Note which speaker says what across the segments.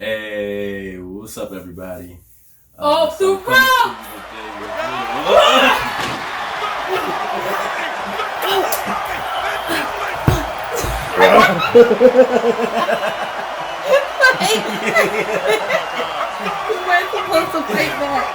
Speaker 1: Hey, what's up, everybody?
Speaker 2: Off the
Speaker 1: So I'm coming to
Speaker 2: rock!
Speaker 1: you today with
Speaker 2: We're supposed to fight back.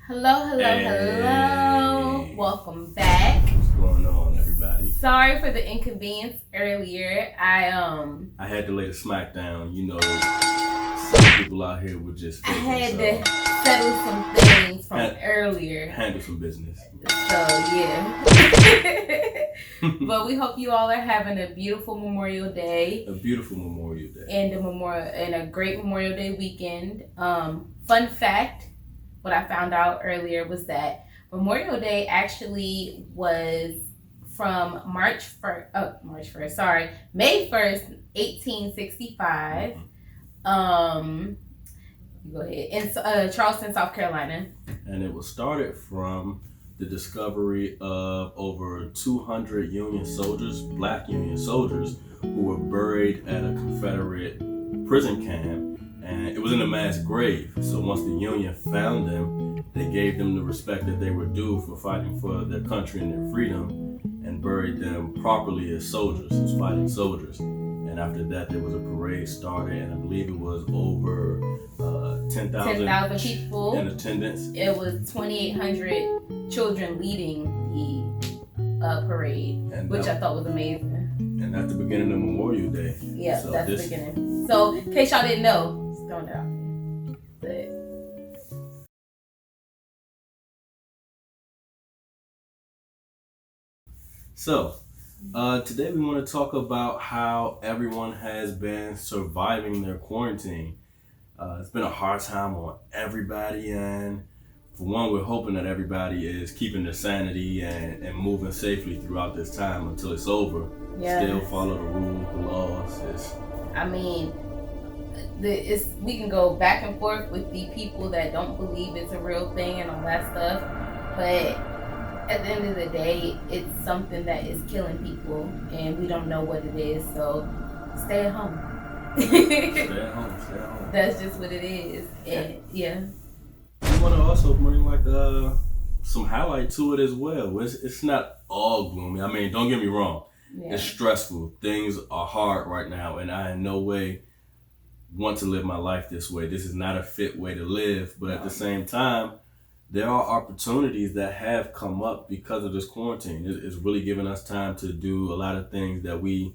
Speaker 2: Hello, hello, hello.
Speaker 1: Hey,
Speaker 2: Welcome back.
Speaker 1: what's going on, everybody?
Speaker 2: Sorry for the inconvenience earlier.
Speaker 1: I had to lay the smack down. You know, some people out here were just
Speaker 2: I
Speaker 1: faking,
Speaker 2: had
Speaker 1: so
Speaker 2: to settle some things from
Speaker 1: had,
Speaker 2: earlier.
Speaker 1: handle some business.
Speaker 2: So yeah. But we hope you all are having a beautiful Memorial Day.
Speaker 1: A beautiful Memorial Day.
Speaker 2: And a great Memorial Day weekend. Fun fact, what I found out earlier was that Memorial Day actually was from May 1st, 1865. Go ahead. In Charleston, South Carolina.
Speaker 1: And it was started from the discovery of over 200 Union soldiers, black Union soldiers, who were buried at a Confederate prison camp, and it was in a mass grave. So once the Union found them, they gave them the respect that they were due for fighting for their country and their freedom, and buried them properly as soldiers, as fighting soldiers. And after that, there was a parade started, and I believe it was over 10,000
Speaker 2: people
Speaker 1: in attendance.
Speaker 2: It was 2,800 children leading the parade,
Speaker 1: And
Speaker 2: which I thought was amazing.
Speaker 1: And that's the beginning of Memorial Day.
Speaker 2: Yeah, so that's the beginning. So, in case y'all didn't know, just throwing it out there.
Speaker 1: So, today we want to talk about how everyone has been surviving their quarantine. It's been a hard time on everybody, and for one, we're hoping that everybody is keeping their sanity and moving safely throughout this time until it's over.
Speaker 2: Yeah.
Speaker 1: Still follow the rules, the laws.
Speaker 2: We can go back and forth with the people that don't believe it's a real thing and all that stuff, but at the end of the day, it's something that is killing people, and we don't know what it is. So stay at home.
Speaker 1: Stay at home.
Speaker 2: That's just what it is. And yeah.
Speaker 1: We want to also bring some highlight to it as well. It's not all gloomy. I mean, don't get me wrong. Yeah. It's stressful. Things are hard right now, and I in no way want to live my life this way. This is not a fit way to live, but at the same time, there are opportunities that have come up because of this quarantine. It's really given us time to do a lot of things that we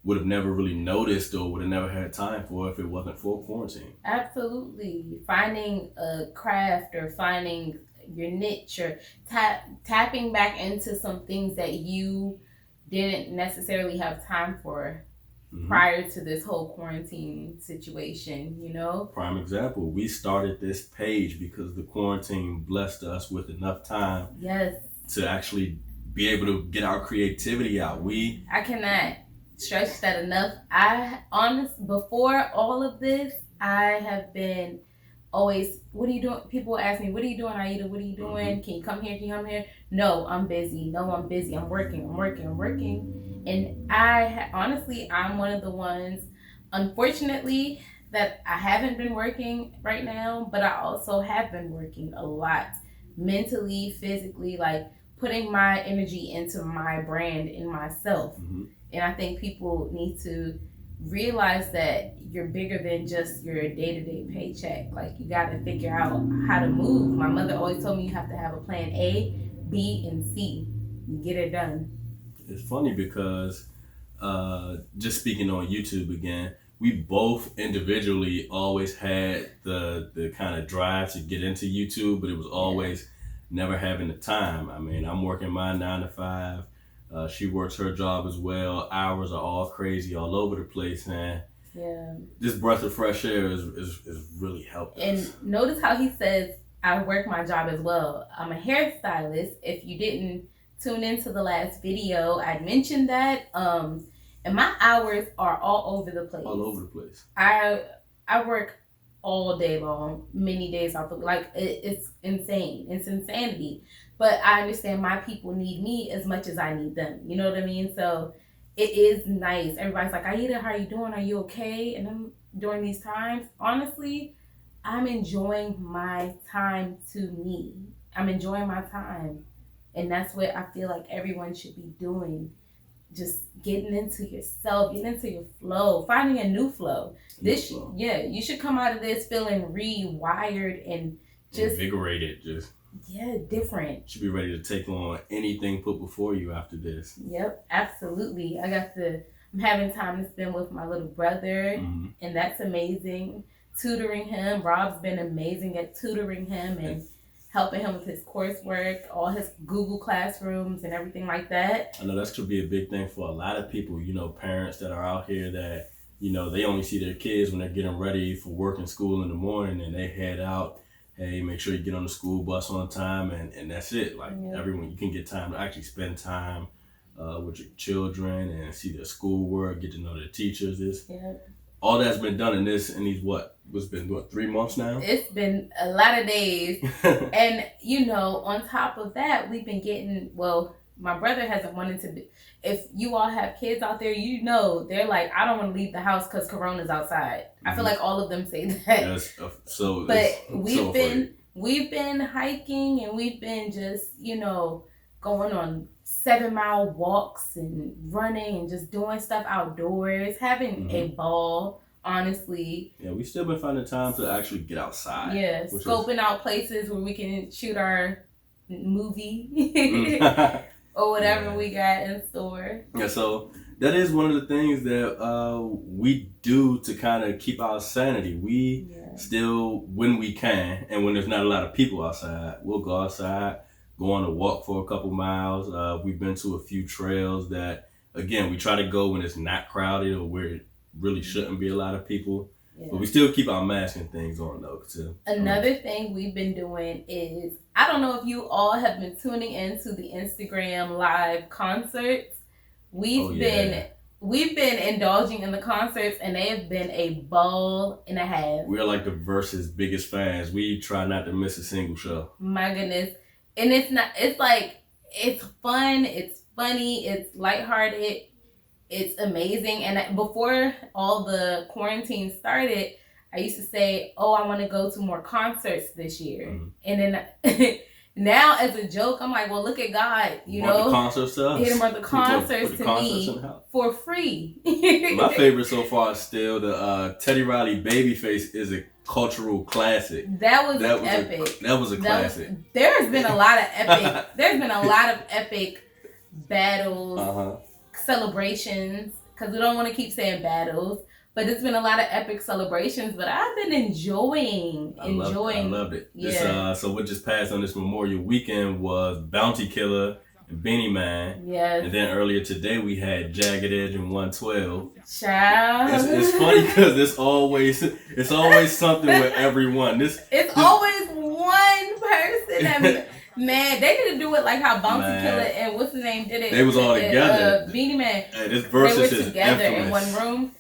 Speaker 1: would have never really noticed or would have never had time for if it wasn't for quarantine.
Speaker 2: Absolutely. Finding a craft or finding your niche or tapping back into some things that you didn't necessarily have time for prior to this whole quarantine situation, you know?
Speaker 1: Prime example, we started this page because the quarantine blessed us with enough time to actually be able to get our creativity out.
Speaker 2: I cannot stress that enough. Before all of this, I have been always, what are you doing? People ask me, what are you doing, Aida? What are you doing? Can you come here? Can you come here? No, I'm busy. I'm working. And I'm one of the ones, unfortunately, that I haven't been working right now, but I also have been working a lot, mentally, physically, like putting my energy into my brand and myself. And I think people need to realize that you're bigger than just your day-to-day paycheck. Like, you got to figure out how to move. My mother always told me you have to have a plan A, B, and C. You get it done.
Speaker 1: It's funny because just speaking on YouTube again, we both individually always had the kind of drive to get into YouTube, but it was always never having the time. I mean, I'm working my 9 to 5. She works her job as well. Hours are all crazy all over the place, and this breath of fresh air is really helping
Speaker 2: and
Speaker 1: us.
Speaker 2: Notice how he says, I work my job as well. I'm a hairstylist. If you didn't tune into the last video, I mentioned that. And my hours are all over the place.
Speaker 1: All over the place.
Speaker 2: I work all day long, many days off. Like it's insane. It's insanity. But I understand my people need me as much as I need them. You know what I mean? So it is nice. Everybody's like, Aida, how are you doing? Are you okay? And I'm during these times, honestly, I'm enjoying my time to me. I'm enjoying my time. And that's what I feel like everyone should be doing. Just getting into yourself, getting into your flow, finding a new flow. You should come out of this feeling rewired and just
Speaker 1: invigorated,
Speaker 2: different.
Speaker 1: Should be ready to take on anything put before you after this.
Speaker 2: Yep, absolutely. I'm having time to spend with my little brother, and that's amazing. Tutoring him. Rob's been amazing at tutoring him and helping him with his coursework, all his Google Classrooms and everything like that.
Speaker 1: I know that's going to be a big thing for a lot of people, parents that are out here that, they only see their kids when they're getting ready for work and school in the morning, and they head out. Hey, make sure you get on the school bus on time, and that's it. Like everyone, you can get time to actually spend time with your children and see their schoolwork, get to know their teachers. All that's been done in these what's been 3 months now?
Speaker 2: It's been a lot of days. And on top of that, we've been getting, my brother hasn't wanted to be, if you all have kids out there, they're like, I don't want to leave the house because Corona's outside. I feel like all of them say that. We've been hiking, and we've been just, going on 7-mile walks and running and just doing stuff outdoors, having a ball, honestly.
Speaker 1: Yeah, we still been finding time to actually get outside.
Speaker 2: Yeah, scoping out places where we can shoot our movie or whatever we got in store.
Speaker 1: Yeah, so that is one of the things that we do to kind of keep our sanity. We still, when we can, and when there's not a lot of people outside, we'll go outside, go on a walk for a couple miles. We've been to a few trails that, again, we try to go when it's not crowded or where it really shouldn't be a lot of people. But we still keep our mask and things on, though, too.
Speaker 2: Another thing we've been doing is, I don't know if you all have been tuning into the Instagram live concerts. We've been indulging in the concerts, and they have been a ball and a half.
Speaker 1: We're like the Versus biggest fans. We try not to miss a single show.
Speaker 2: My goodness. And it's fun, it's funny, it's lighthearted, it's amazing. And before all the quarantine started, I used to say, I want to go to more concerts this year. And then now, as a joke, I'm like, well, look at God,
Speaker 1: the concerts to us.
Speaker 2: He brought the concerts to me for free.
Speaker 1: My favorite so far is still the Teddy Riley Babyface is a cultural classic.
Speaker 2: That was epic.
Speaker 1: That was a classic.
Speaker 2: There's been a lot of epic battles, celebrations, because we don't want to keep saying battles, but it's been a lot of epic celebrations. But I've been enjoying. I
Speaker 1: loved it. So what just passed on this Memorial Weekend was Bounty Killer and Beanie Man.
Speaker 2: Yes.
Speaker 1: And then earlier today we had Jagged Edge and 112.
Speaker 2: Child.
Speaker 1: It's funny because it's always something with everyone.
Speaker 2: It's always one person. Man, they need to do it like how Bounty Killer and what's his name did it.
Speaker 1: They was all together.
Speaker 2: Beanie Man.
Speaker 1: This Versus is
Speaker 2: together
Speaker 1: infamous.
Speaker 2: In one room.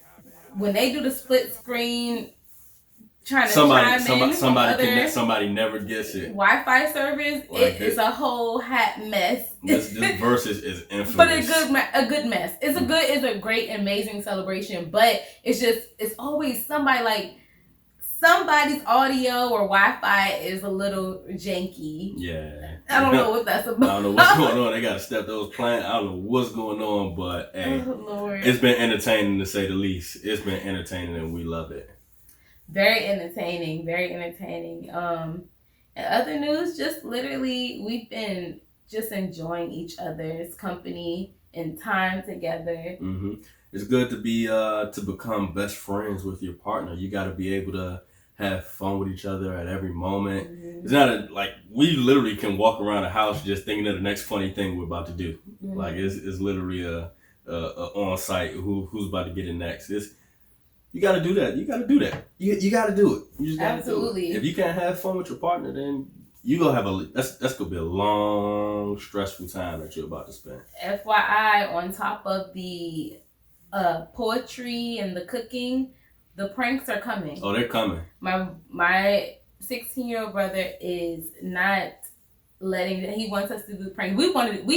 Speaker 2: When they do the split screen, trying to
Speaker 1: somebody never gets it.
Speaker 2: Wi-Fi service, it's a whole hot mess.
Speaker 1: This Versus is infamous.
Speaker 2: But a good mess. It's a great, amazing celebration. But it's always somebody's audio or Wi-Fi is a little janky.
Speaker 1: Yeah.
Speaker 2: I don't know what that's about.
Speaker 1: I don't know what's going on. They got to step those plans. I don't know what's going on, but hey,
Speaker 2: Lord.
Speaker 1: It's been entertaining to say the least. It's been entertaining and we love it.
Speaker 2: Very entertaining. Very entertaining. In other news, just literally, we've been just enjoying each other's company and time together.
Speaker 1: it's good to be to become best friends with your partner. You got to be able to have fun with each other at every moment.
Speaker 2: Mm-hmm.
Speaker 1: It's not like we literally can walk around the house just thinking of the next funny thing we're about to do.
Speaker 2: Mm-hmm.
Speaker 1: Like it's literally a on site who's about to get in next. You got to do that. You got to do that. You got to do it. You just got to do
Speaker 2: Absolutely.
Speaker 1: it. If you can't have fun with your partner, then you gonna have that's gonna be a long, stressful time that you're about to spend.
Speaker 2: FYI, on top of the poetry and the cooking, the pranks are coming.
Speaker 1: Oh, they're coming.
Speaker 2: My 16-year-old brother is not letting. He wants us to do pranks. We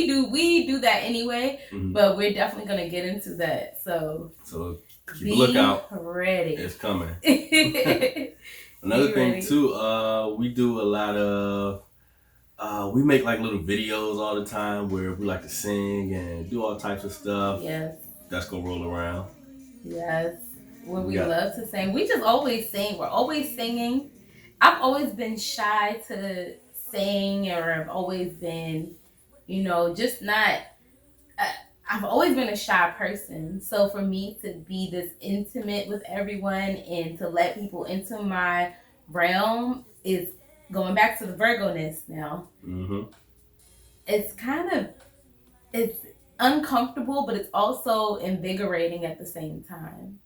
Speaker 2: do that anyway,
Speaker 1: Mm-hmm.
Speaker 2: but we're definitely gonna get into that. So
Speaker 1: keep a lookout.
Speaker 2: Ready.
Speaker 1: It's coming. Another thing too, we do a lot of we make like little videos all the time where we like to sing and do all types of stuff.
Speaker 2: Yes.
Speaker 1: That's gonna roll around.
Speaker 2: Yes. Where we love to sing. We just always sing. We're always singing. I've always been shy to sing, or I've always been, just not. I've always been a shy person. So for me to be this intimate with everyone and to let people into my realm is going back to the Virgo-ness now.
Speaker 1: Mm-hmm.
Speaker 2: It's uncomfortable, but it's also invigorating at the same time.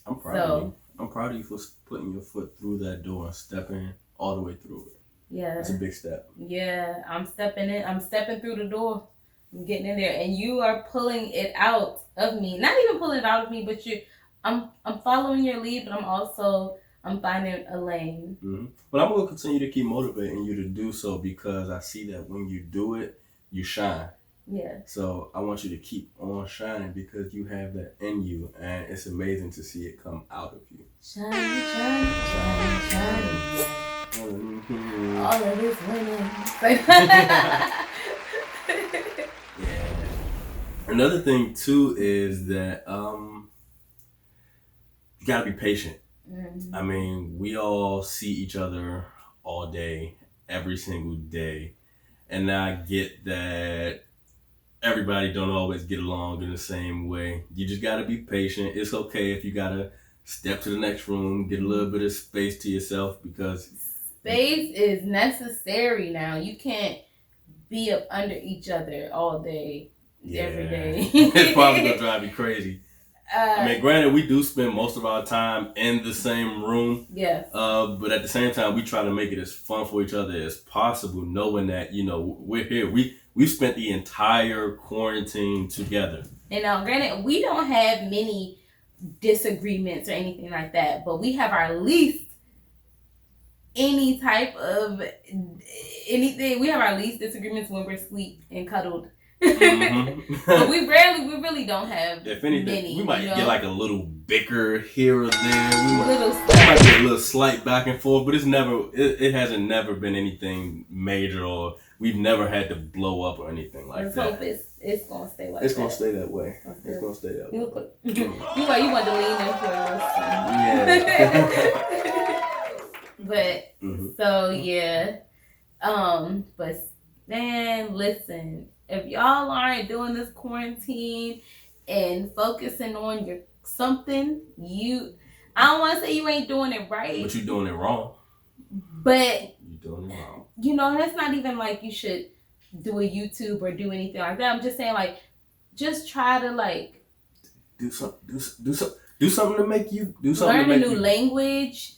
Speaker 1: I'm proud of you. I'm proud of you for putting your foot through that door and stepping all the way through it.
Speaker 2: Yeah.
Speaker 1: It's a big step.
Speaker 2: Yeah, I'm stepping in. I'm stepping through the door. I'm getting in there, and you are pulling it out of me. Not even pulling it out of me, but I'm following your lead, but I'm finding a lane.
Speaker 1: Mm-hmm. But I'm gonna continue to keep motivating you to do so because I see that when you do it, you shine.
Speaker 2: Yeah.
Speaker 1: So I want you to keep on shining because you have that in you, and it's amazing to see it come out of you.
Speaker 2: Shine, shine, shine, shine. Mm-hmm. All of this winning.
Speaker 1: Yeah. Another thing too is that you gotta be patient.
Speaker 2: Mm-hmm.
Speaker 1: I mean, we all see each other all day, every single day, and I get that everybody don't always get along in the same way. You just gotta be patient. It's okay if you gotta step to the next room, get a little bit of space to yourself because
Speaker 2: space is necessary now. You can't be up under each other all day, every day.
Speaker 1: It's probably gonna drive you crazy. I mean, granted, we do spend most of our time in the same room.
Speaker 2: Yes.
Speaker 1: But at the same time, we try to make it as fun for each other as possible, knowing that, we're here. We've spent the entire quarantine together.
Speaker 2: And granted, we don't have many disagreements or anything like that, but we have our least any type of anything. We have our least disagreements when we're asleep and cuddled. Mm-hmm. But we really don't have.
Speaker 1: If anything,
Speaker 2: many,
Speaker 1: we might get like a little bicker here or there.
Speaker 2: We
Speaker 1: might get a little slight back and forth, but it hasn't never been anything major, or we've never had to blow up or anything like that.
Speaker 2: Hope it's gonna stay like
Speaker 1: it's
Speaker 2: that.
Speaker 1: Gonna stay that way. It's gonna stay that way.
Speaker 2: You want to lean into it.
Speaker 1: Yeah.
Speaker 2: But so yeah, but man, listen. If y'all aren't doing this quarantine and focusing on your something, I don't want to say you ain't doing it right.
Speaker 1: But you're doing it wrong.
Speaker 2: But
Speaker 1: you're doing it wrong.
Speaker 2: That's not even like you should do a YouTube or do anything like that. I'm just saying, like, just try to like
Speaker 1: do something to make you do something.
Speaker 2: Learn a new language.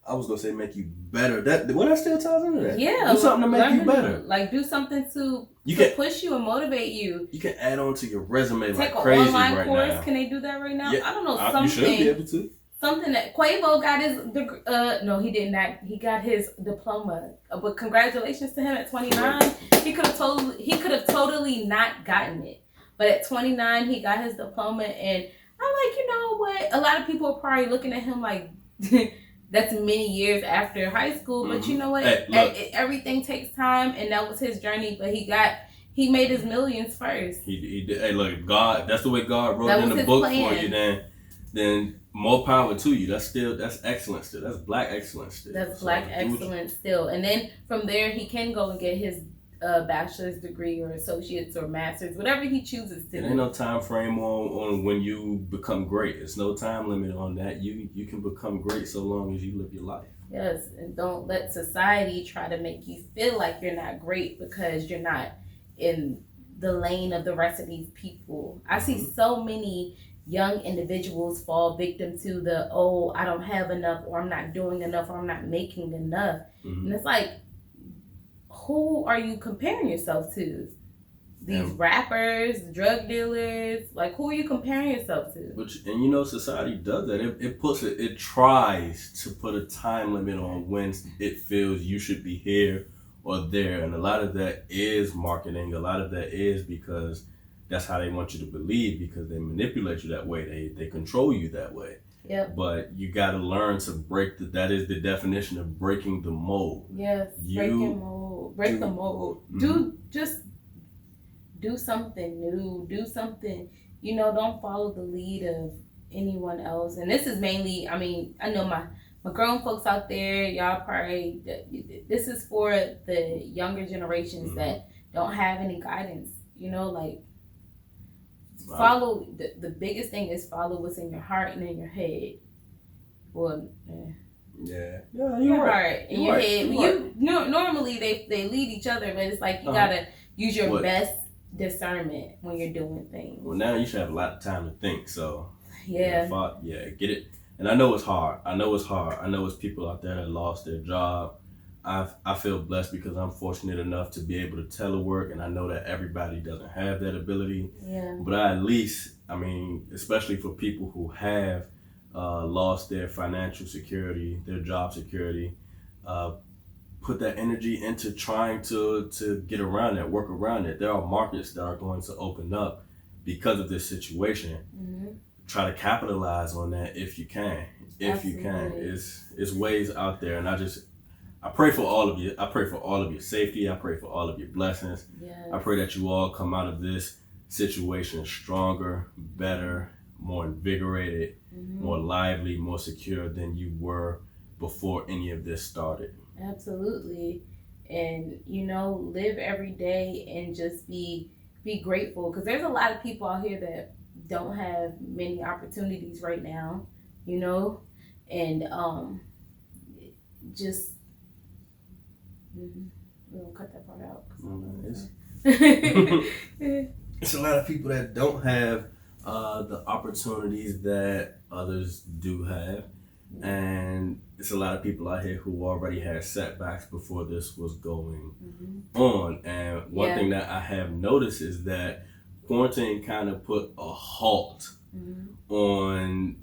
Speaker 1: I was gonna say make you better. That still ties into that.
Speaker 2: Yeah.
Speaker 1: Do something to make you better.
Speaker 2: Like do something to push you and motivate you.
Speaker 1: You can add on to your resume
Speaker 2: like
Speaker 1: crazy
Speaker 2: an online
Speaker 1: right
Speaker 2: course.
Speaker 1: now.
Speaker 2: Can they do that right now?
Speaker 1: Yeah.
Speaker 2: I don't know. Something
Speaker 1: you should be able to.
Speaker 2: Something that Quavo got no, he did not. He got his diploma. But congratulations to him at 29. He could have totally not gotten it. But at 29, he got his diploma, and I'm like, you know what? A lot of people are probably looking at him like. That's many years after high school, but you know what? Hey, everything takes time, and that was his journey. But he made his millions first.
Speaker 1: He did. Hey, look, God. That's the way God wrote in the book for you. Then more power to you. That's excellence. Still, that's black excellence. Still.
Speaker 2: That's black excellence still. And then from there, he can go and get his a bachelor's degree or associates or masters, whatever he chooses to
Speaker 1: It
Speaker 2: do.
Speaker 1: ain't no time frame on when you become great. It's no time limit on that. You can become great so long as you live your life.
Speaker 2: Yes, and don't let society try to make you feel like you're not great because you're not in the lane of the rest of these people. I see so many young individuals fall victim to the, oh, I don't have enough, or I'm not doing enough, or I'm not making enough. And it's like, who are you comparing yourself to? These rappers, drug dealers, like, who are you comparing yourself to?
Speaker 1: And you know, society does that. It tries to put a time limit on when it feels you should be here or there, and a lot of that is marketing. A lot of that is because that's how they want you to believe, because they manipulate you that way. They control you that way.
Speaker 2: Yep.
Speaker 1: But you got to learn to that is the definition of breaking the mold.
Speaker 2: Yes, breaking mold. Break the mold. Do something new. Do something, don't follow the lead of anyone else. And this is mainly, I mean, I know my grown folks out there, y'all probably, this is for the younger generations that don't have any guidance, like, follow, the biggest thing is follow what's in your heart and in your head. Well,
Speaker 1: yeah,
Speaker 2: your heart and your head. Normally they lead each other, but it's like you gotta use your best discernment when you're doing things.
Speaker 1: Well, now you should have a lot of time to think. So
Speaker 2: yeah,
Speaker 1: get it. And I know it's hard. I know it's people out there that lost their job. I feel blessed because I'm fortunate enough to be able to telework, and I know that everybody doesn't have that ability.
Speaker 2: Yeah.
Speaker 1: But I at least, I mean, especially for people who have lost their financial security, their job security, put that energy into trying to get around that, work around it. There are markets that are going to open up because of this situation. Try to capitalize on that if you can.
Speaker 2: Absolutely.
Speaker 1: You can. It's ways out there, and I pray for all of you. I pray for all of your safety. I pray for all of your blessings.
Speaker 2: Yes.
Speaker 1: I pray that you all come out of this situation stronger, better, more invigorated, more lively, more secure than you were before any of this started.
Speaker 2: Absolutely. And live every day and just be grateful, because there's a lot of people out here that don't have many opportunities right now, and just we'll cut that part out.
Speaker 1: It's a lot of people that don't have the opportunities that others do have. And it's a lot of people out here who already had setbacks before this was going on. And one thing that I have noticed is that quarantine kind of put a halt on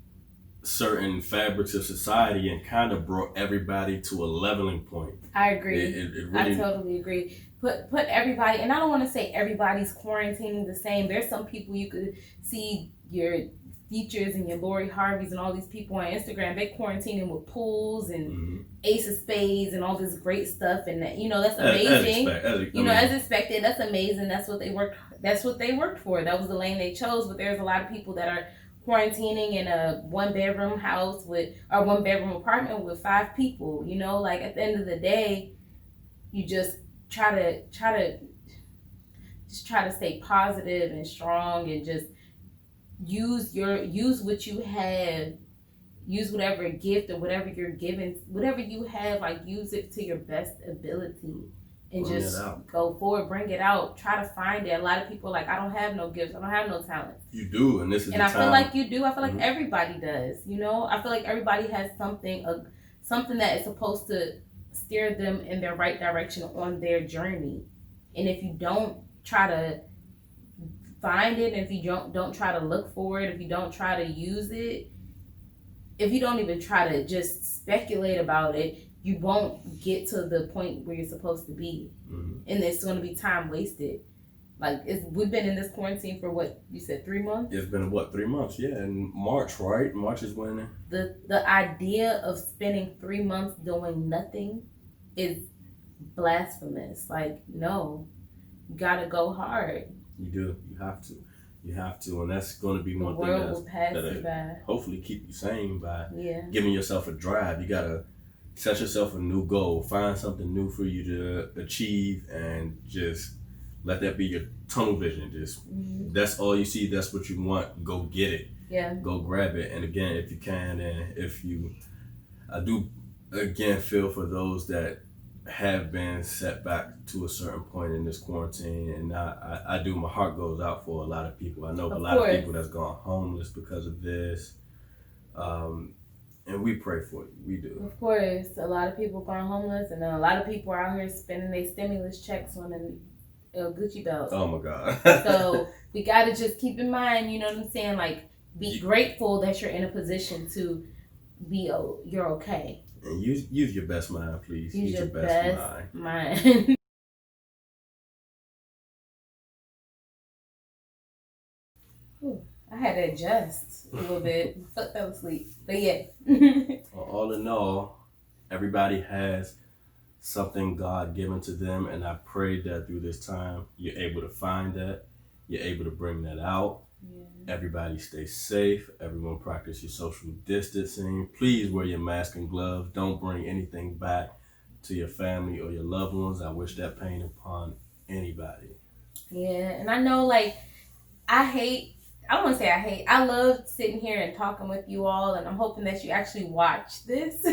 Speaker 1: certain fabrics of society and kind of brought everybody to a leveling point.
Speaker 2: I agree.
Speaker 1: It really,
Speaker 2: I totally agree. Put everybody, and I don't want to say everybody's quarantining the same. There's some people you could see your features and your Lori Harveys and all these people on Instagram. They quarantining with pools and Ace of Spades and all this great stuff, and that's amazing. As expected, that's amazing. That's what they worked for. That was the lane they chose. But there's a lot of people that are quarantining in a one-bedroom house or one-bedroom apartment with 5 people. Like, at the end of the day, you just try to stay positive and strong, and just use what you have, use whatever gift or whatever you're given, whatever you have, like, use it to your best ability and
Speaker 1: bring
Speaker 2: just go forward, bring it out, try to find it. A lot of people are like, I don't have no gifts, I don't have no talents.
Speaker 1: You do, and this is
Speaker 2: and I feel like you do. I feel like everybody does. I feel like everybody has something that is supposed to steer them in their right direction on their journey. And if you don't try to find it, and if you don't try to look for it, if you don't try to use it, if you don't even try to just speculate about it, you won't get to the point where you're supposed to be. And it's going to be time wasted. Like, we've been in this quarantine for what you said, 3 months?
Speaker 1: It's been 3 months? Yeah, in March, right? March is when
Speaker 2: the idea of spending 3 months doing nothing is blasphemous. Like, no, you gotta go hard.
Speaker 1: You do. You have to, and that's going to be one thing that'll hopefully keep you sane by giving yourself a drive. You gotta set yourself a new goal. Find something new for you to achieve, and just let that be your tunnel vision. Just that's all you see. That's what you want. Go get it.
Speaker 2: Yeah.
Speaker 1: Go grab it. And again, if you can, and I do again feel for those that have been set back to a certain point in this quarantine, and I do. My heart goes out for a lot of people. I know a lot of people that's gone homeless because of this, and we pray for you. We do.
Speaker 2: Of course, a lot of people gone homeless, and then a lot of people are out here spending their stimulus checks on a Gucci belt.
Speaker 1: Oh my God!
Speaker 2: So we gotta just keep in mind, you know what I'm saying? Like, be grateful that you're in a position to be. You're okay.
Speaker 1: And use your best mind, please.
Speaker 2: Use your best mind. I had to adjust a little bit. I fell asleep. But yeah.
Speaker 1: Well, all in all, everybody has something God given to them, and I pray that through this time you're able to find that, you're able to bring that out. Yeah. Everybody stay safe. Everyone practice your social distancing. Please wear your mask and gloves. Don't bring anything back to your family or your loved ones. I wish that pain upon anybody.
Speaker 2: Yeah, and I know, like, I don't want to say I hate. I love sitting here and talking with you all, and I'm hoping that you actually watch this.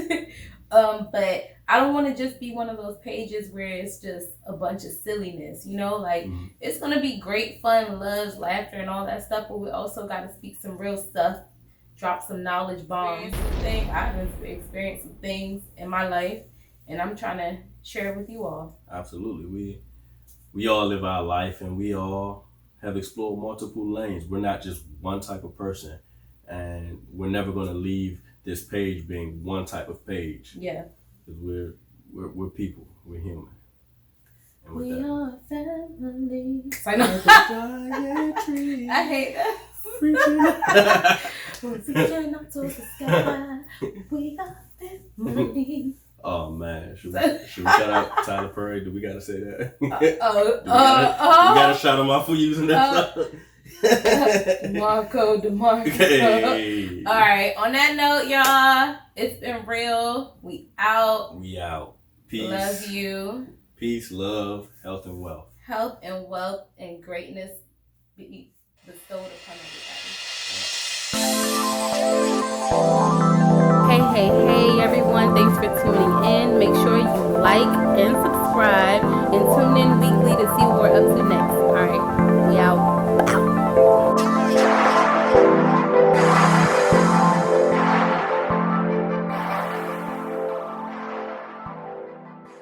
Speaker 2: But I don't want to just be one of those pages where it's just a bunch of silliness, you know? Like, it's going to be great fun, loves, laughter, and all that stuff, but we also got to speak some real stuff, drop some knowledge bombs. I've experienced some things in my life, and I'm trying to share it with you all.
Speaker 1: Absolutely. We all live our life, and we all have explored multiple lanes. We're not just one type of person, and we're never going to leave this page being one type of page.
Speaker 2: Yeah.
Speaker 1: Because we're people. We're human. And
Speaker 2: we are family.
Speaker 1: I know.
Speaker 2: I hate that. Reaching up to the sky. We are family.
Speaker 1: Oh man, should we shout out Tyler Perry? Do we gotta say that? We gotta shout him out for using that stuff.
Speaker 2: Marco DeMarco.
Speaker 1: Hey.
Speaker 2: All right. On that note, y'all, it's been real. We out.
Speaker 1: We out. Peace.
Speaker 2: Love you.
Speaker 1: Peace, love, health, and wealth.
Speaker 2: Health and wealth and greatness be bestowed upon everybody. Hey, everyone. Thanks for tuning in. Make sure you like and subscribe and tune in weekly to